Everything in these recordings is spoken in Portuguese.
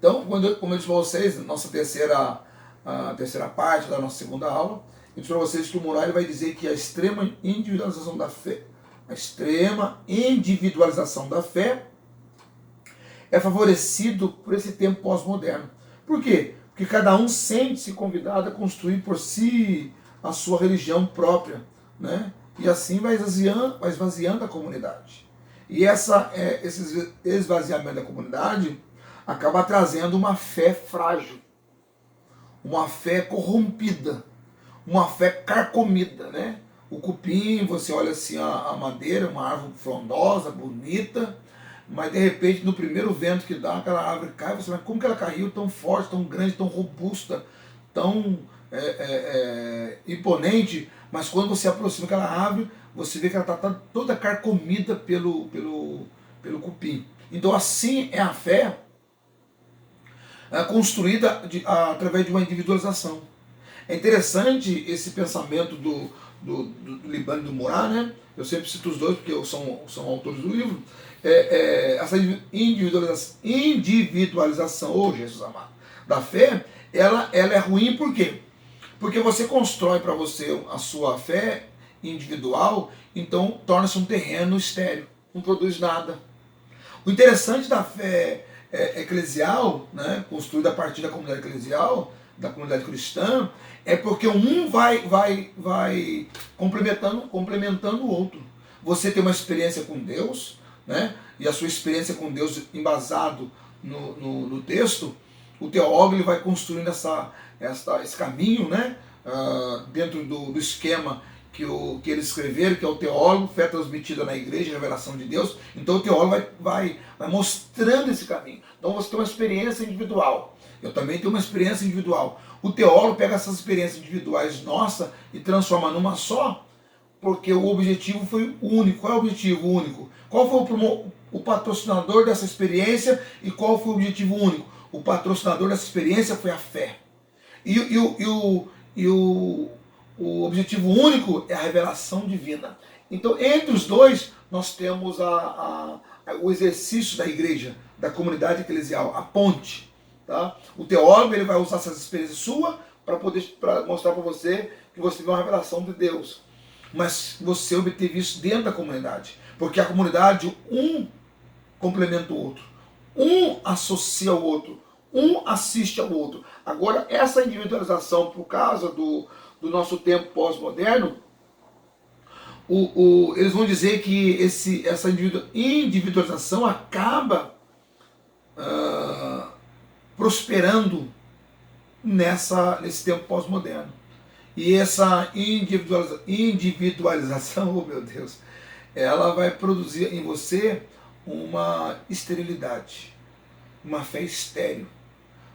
Então, como eu disse para vocês, nossa a terceira parte da nossa segunda aula, eu disse para vocês que o Murray vai dizer que a extrema individualização da fé é favorecido por esse tempo pós-moderno. Por quê? Porque cada um sente-se convidado a construir por si a sua religião própria, né? E assim vai esvaziando a comunidade. E esse esvaziamento da comunidade acaba trazendo uma fé frágil, uma fé corrompida, uma fé carcomida, né? O cupim, você olha assim a madeira, uma árvore frondosa, bonita, mas de repente no primeiro vento que dá, aquela árvore cai, você vai, como que ela caiu tão forte, tão grande, tão robusta, tão imponente, mas quando você aproxima aquela árvore, você vê que ela está toda carcomida pelo cupim. Então assim é a fé construída através de uma individualização. É interessante esse pensamento do Libani e do Murray, né? Eu sempre cito os dois porque são autores do livro. Essa individualização, oh Jesus amado, da fé, ela é ruim por quê? Porque você constrói para você a sua fé individual, então torna-se um terreno estéril, não produz nada. O interessante da fé eclesial, né, construída a partir da comunidade eclesial, da comunidade cristã, é porque um vai complementando o outro. Você tem uma experiência com Deus, né, e a sua experiência com Deus embasado no texto, o teólogo ele vai construindo esse caminho, né, dentro do esquema que eles escreveram, que é o teólogo, fé transmitida na igreja, revelação de Deus. Então o teólogo vai mostrando esse caminho. Então você tem uma experiência individual. Eu também tenho uma experiência individual. O teólogo pega essas experiências individuais nossas e transforma numa só, porque o objetivo foi único. Qual é o objetivo único? Qual foi o patrocinador dessa experiência e qual foi o objetivo único? O patrocinador dessa experiência foi a fé. O objetivo único é a revelação divina. Então, entre os dois, nós temos o exercício da igreja, da comunidade eclesial, a ponte. Tá? O teólogo ele vai usar essas experiências suas para mostrar para você que você teve uma revelação de Deus. Mas você obteve isso dentro da comunidade. Porque a comunidade, um complementa o outro. Um associa o outro. Um assiste ao outro. Agora, essa individualização, por causa do nosso tempo pós-moderno, eles vão dizer que essa individualização acaba prosperando nesse tempo pós-moderno. E essa individualização, oh meu Deus, ela vai produzir em você uma esterilidade, uma fé estéril.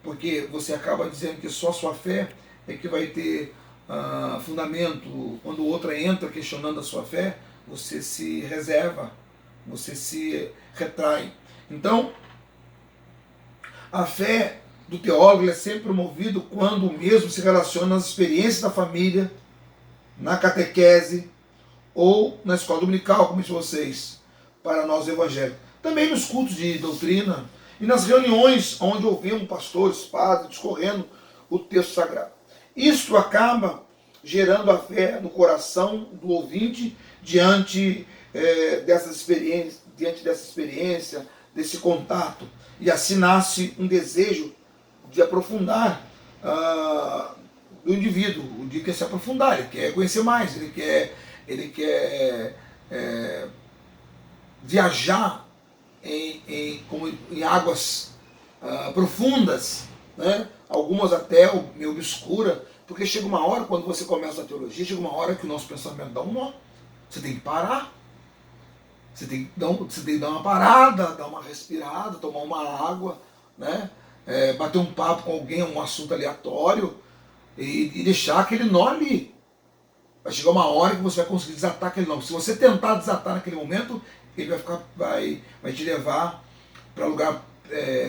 Porque você acaba dizendo que só a sua fé é que vai ter fundamento. Quando o outro entra questionando a sua fé, você se reserva, você se retrai. Então, a fé do teólogo é sempre promovido quando o mesmo se relaciona às experiências da família, na catequese ou na escola dominical, como disse vocês, para nós evangélicos. Também nos cultos de doutrina e nas reuniões onde ouvimos pastores, padres, discorrendo o texto sagrado. Isto acaba gerando a fé no coração do ouvinte diante dessa experiência, desse contato. E assim nasce um desejo de aprofundar do indivíduo. O indivíduo quer se aprofundar, ele quer conhecer mais, ele quer viajar em águas profundas, né? Algumas até meio obscura, porque chega uma hora, quando você começa a teologia, chega uma hora que o nosso pensamento dá um nó. Você tem que parar. Você tem que dar uma parada, dar uma respirada, tomar uma água, né? Bater um papo com alguém, um assunto aleatório, e deixar aquele nó ali. Vai chegar uma hora que você vai conseguir desatar aquele nó. Se você tentar desatar naquele momento, ele vai te levar para lugar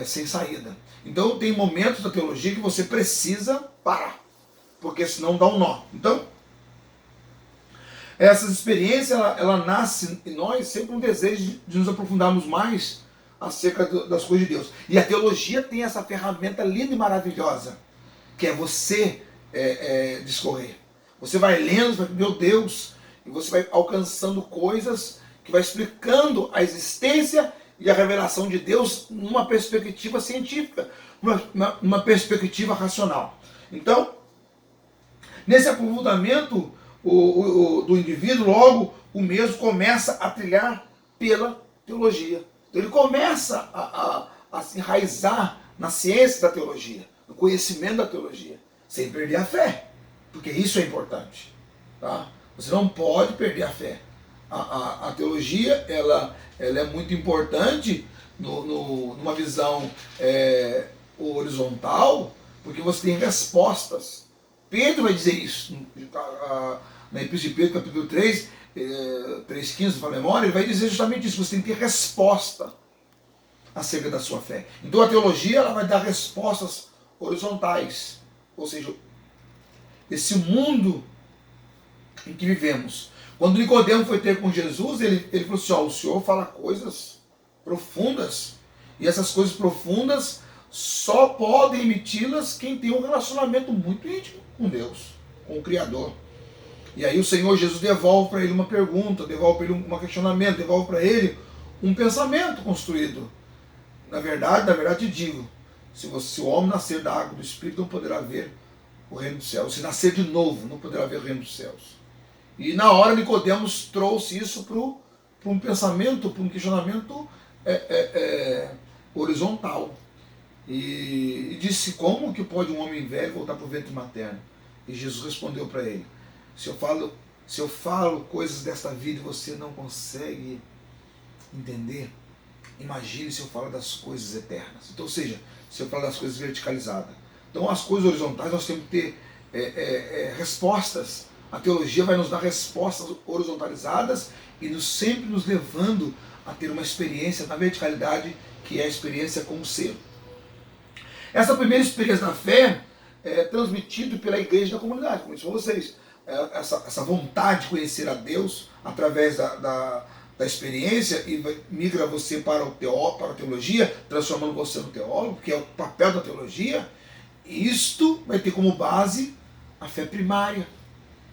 sem saída. Então tem momentos da teologia que você precisa parar, porque senão dá um nó. Então, essas experiências, ela nasce em nós sempre um desejo de nos aprofundarmos mais acerca das coisas de Deus. E a teologia tem essa ferramenta linda e maravilhosa, que é você discorrer. Você vai lendo, vai, meu Deus, e você vai alcançando coisas que vai explicando a existência e a revelação de Deus numa perspectiva científica, numa perspectiva racional. Então, nesse aprofundamento do indivíduo, logo o mesmo começa a trilhar pela teologia. Então ele começa a se enraizar na ciência da teologia, no conhecimento da teologia, sem perder a fé, porque isso é importante. Tá? Você não pode perder a fé. A teologia ela é muito importante numa visão horizontal, porque você tem respostas. Pedro vai dizer isso na Epístola de Pedro, capítulo 3, 3,15, se for a memória, ele vai dizer justamente isso, você tem que ter resposta acerca da sua fé. Então a teologia ela vai dar respostas horizontais, ou seja, esse mundo em que vivemos. Quando Nicodemo foi ter com Jesus, ele falou assim, o Senhor fala coisas profundas, e essas coisas profundas só podem emiti-las quem tem um relacionamento muito íntimo com Deus, com o Criador. E aí o Senhor Jesus devolve para ele uma pergunta, devolve para ele um questionamento, devolve para ele um pensamento construído. Na verdade digo, se o homem nascer da água do Espírito, não poderá ver o reino dos céus. Se nascer de novo, não poderá ver o reino dos céus. E na hora Nicodemos trouxe isso para um pensamento, para um questionamento horizontal. E disse, como que pode um homem velho voltar para o ventre materno? E Jesus respondeu para ele, se eu falo coisas desta vida e você não consegue entender, imagine se eu falo das coisas eternas. Então, ou seja, se eu falo das coisas verticalizadas. Então, as coisas horizontais nós temos que ter respostas. A teologia vai nos dar respostas horizontalizadas e sempre nos levando a ter uma experiência na verticalidade, que é a experiência com o ser. Essa primeira experiência da fé é transmitida pela igreja da comunidade, como disse para vocês. Essa vontade de conhecer a Deus através da experiência e migra você para a teologia, transformando você no teólogo, que é o papel da teologia. E isto vai ter como base a fé primária,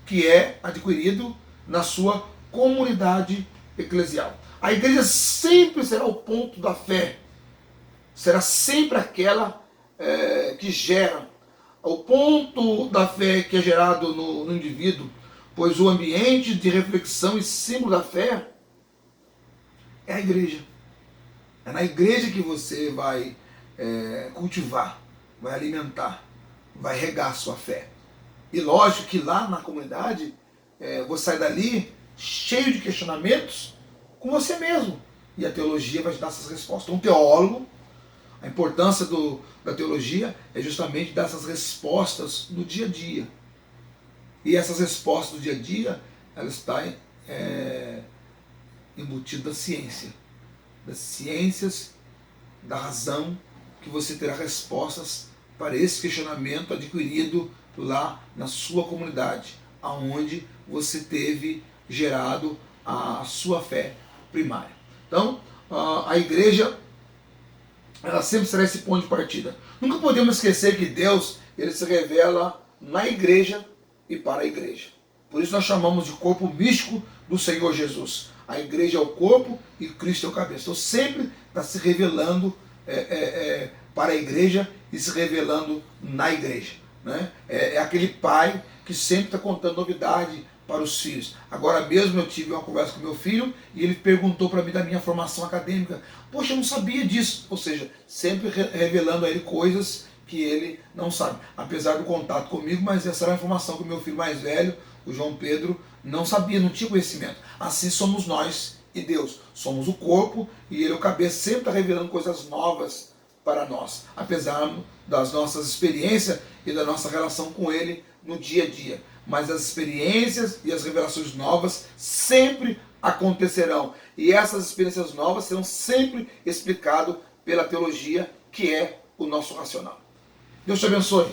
que é adquirido na sua comunidade eclesial. A igreja sempre será o ponto da fé, será sempre aquela que gera, o ponto da fé que é gerado no indivíduo, pois o ambiente de reflexão e símbolo da fé é a igreja. É na igreja que você vai cultivar, vai alimentar, vai regar a sua fé. E lógico que lá na comunidade, você sai dali cheio de questionamentos com você mesmo. E a teologia vai te dar essas respostas. Um teólogo, a importância da teologia é justamente dar essas respostas no dia a dia. E essas respostas do dia a dia, elas estão embutidas da ciência. Das ciências, da razão, que você terá respostas para esse questionamento adquirido lá na sua comunidade, aonde você teve gerado a sua fé primária. Então, a igreja, ela sempre será esse ponto de partida. Nunca podemos esquecer que Deus, ele se revela na igreja e para a igreja. Por isso nós chamamos de corpo místico do Senhor Jesus. A igreja é o corpo e Cristo é o cabeça. Então sempre está se revelando para a igreja e se revelando na igreja. Né? É aquele pai que sempre está contando novidade para os filhos. Agora mesmo eu tive uma conversa com meu filho e ele perguntou para mim da minha formação acadêmica. Poxa, eu não sabia disso. Ou seja, sempre revelando a ele coisas que ele não sabe. Apesar do contato comigo, mas essa era a informação que o meu filho mais velho, o João Pedro, não sabia, não tinha conhecimento. Assim somos nós e Deus. Somos o corpo e ele é o cabeça, sempre está revelando coisas novas para nós. Apesar das nossas experiências e da nossa relação com ele no dia a dia. Mas as experiências e as revelações novas sempre acontecerão. E essas experiências novas serão sempre explicadas pela teologia, que é o nosso racional. Deus te abençoe.